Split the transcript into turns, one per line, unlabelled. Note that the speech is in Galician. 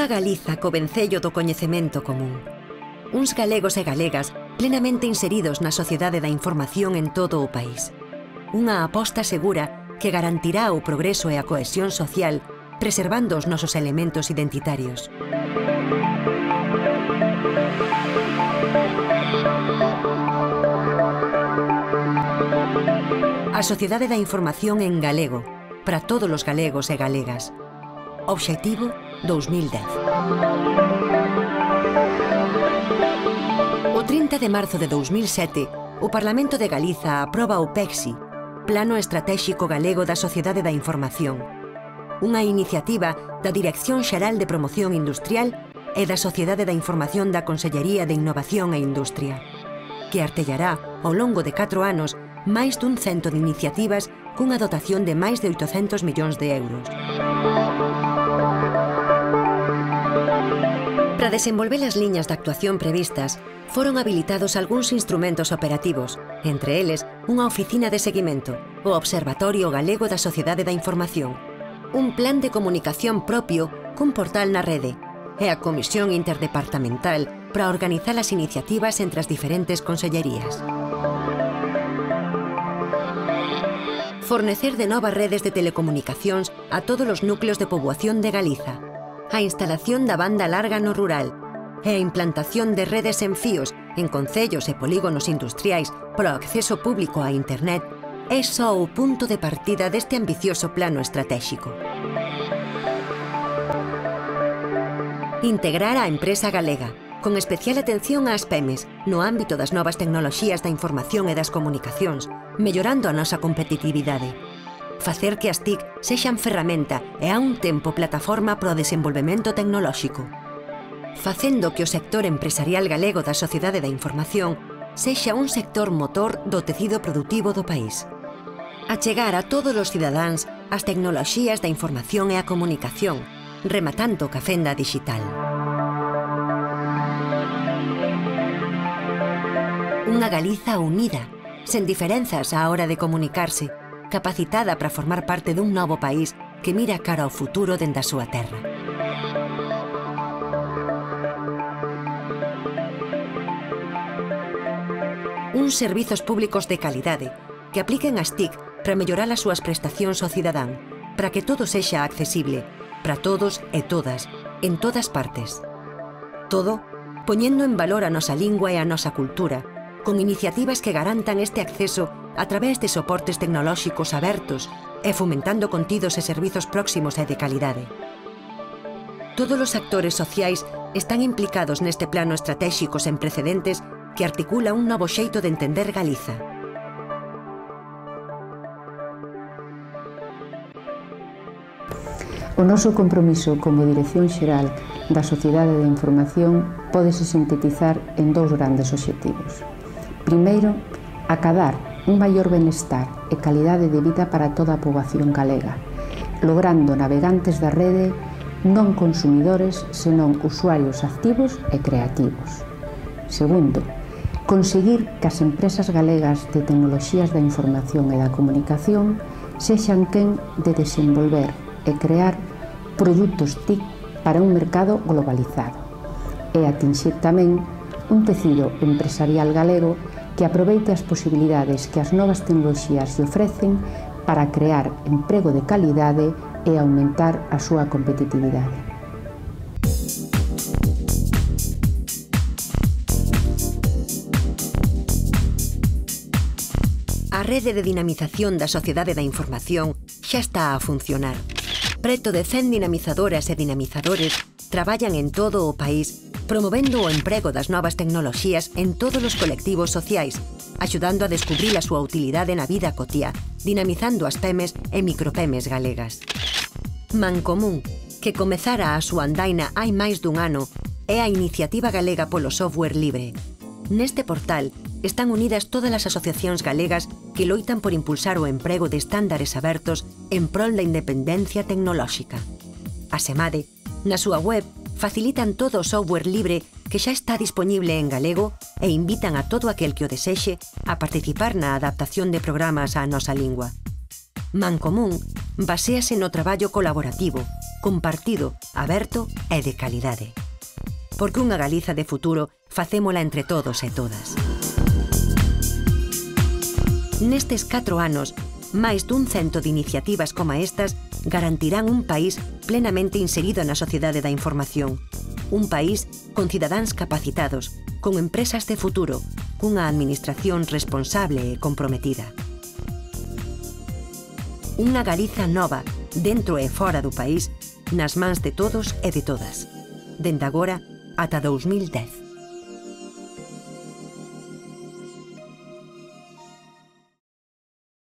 Unha Galiza co vencello do coñecemento común. Uns galegos e galegas plenamente inseridos na sociedade da información en todo o país. Unha aposta segura que garantirá o progreso e a cohesión social, preservando os nosos elementos identitarios. A Sociedade da Información en galego, para todos os galegos e galegas. Obxectivo 2010. O 30 de marzo de 2007, o Parlamento de Galiza aproba o PEGSI, Plano Estratéxico Galego da Sociedade da Información, unha iniciativa da Dirección Xeral de Promoción Industrial e da Sociedade da Información da Consellería de Innovación e Industria, que artellará, ao longo de 4 anos, máis dun cento de iniciativas cunha dotación de máis de 800 millóns de euros. Para desenvolver as liñas de actuación previstas, foron habilitados algúns instrumentos operativos, entre eles unha oficina de seguimento, o Observatorio Galego da Sociedade da Información, un plan de comunicación propio cun portal na rede e a Comisión Interdepartamental para organizar as iniciativas entre as diferentes consellerías. Fornecer de novas redes de telecomunicacións a todos os núcleos de poboación de Galiza, a instalación da banda larga no rural e a implantación de redes en fíos en concellos e polígonos industriais para o acceso público a Internet é só o punto de partida deste ambicioso plano estratéxico. Integrar a empresa galega, con especial atención ás PEMES, no ámbito das novas tecnoloxías da información e das comunicacións, mellorando a nosa competitividade. Facer que as TIC sexan ferramenta e a un tempo plataforma para o desenvolvemento tecnolóxico. Facendo que o sector empresarial galego da Sociedade da Información sexa un sector motor do tecido produtivo do país. Achegar a todos os cidadáns as tecnoloxías da información e a comunicación, rematando ca fenda digital. Unha Galiza unida, sen diferenzas á hora de comunicarse, capacitada para formar parte dun novo país que mira cara ao futuro dende a súa terra. Uns servizos públicos de calidade que apliquen as TIC para mellorar as súas prestacións ao cidadán, para que todo sexa accesible, para todos e todas, en todas partes. Todo poñendo en valor a nosa lingua e a nosa cultura, con iniciativas que garantan este acceso a través de soportes tecnolóxicos abertos e fomentando contidos e servizos próximos e de calidade. Todos os actores sociais están implicados neste plano estratéxico sen precedentes que articula un novo xeito de entender Galiza.
O noso compromiso como Dirección Xeral da Sociedade da Información pódese sintetizar en dous grandes obxectivos. Primeiro, acadar un maior benestar e calidade de vida para toda a poboación galega, logrando navegantes da rede non consumidores, senón usuarios activos e creativos. Segundo, conseguir que as empresas galegas de tecnoloxías da información e da comunicación sexan quen de desenvolver e crear produtos TIC para un mercado globalizado e atinxir tamén un tecido empresarial galego que aproveite as posibilidades que as novas tecnoloxías lle ofrecen para crear emprego de calidade e aumentar a súa competitividade.
A rede de dinamización da Sociedade da Información xa está a funcionar. Preto de 100 dinamizadoras e dinamizadores traballan en todo o país promovendo o emprego das novas tecnoloxías en todos os colectivos sociais, axudando a descubrir a súa utilidade na vida cotiá, dinamizando as PEMES e micropemes galegas. Mancomún, que comezara a súa andaina hai máis dun ano, é a iniciativa galega polo software libre. Neste portal están unidas todas as asociacións galegas que loitan por impulsar o emprego de estándares abertos en prol da independencia tecnolóxica. A SEMADE, na súa web, facilitan todo o software libre que xa está disponible en galego e invitan a todo aquel que o desexe a participar na adaptación de programas á nosa lingua. Mancomún baséase no traballo colaborativo, compartido, aberto e de calidade. Porque unha Galiza de futuro facémola entre todos e todas. Nestes 4 anos, máis dun 100 de iniciativas como estas garantirán un país plenamente inserido na sociedade da información. Un país con cidadáns capacitados, con empresas de futuro, cunha administración responsable e comprometida. Unha Galiza nova, dentro e fora do país, nas mans de todos e de todas. Dende agora ata 2010.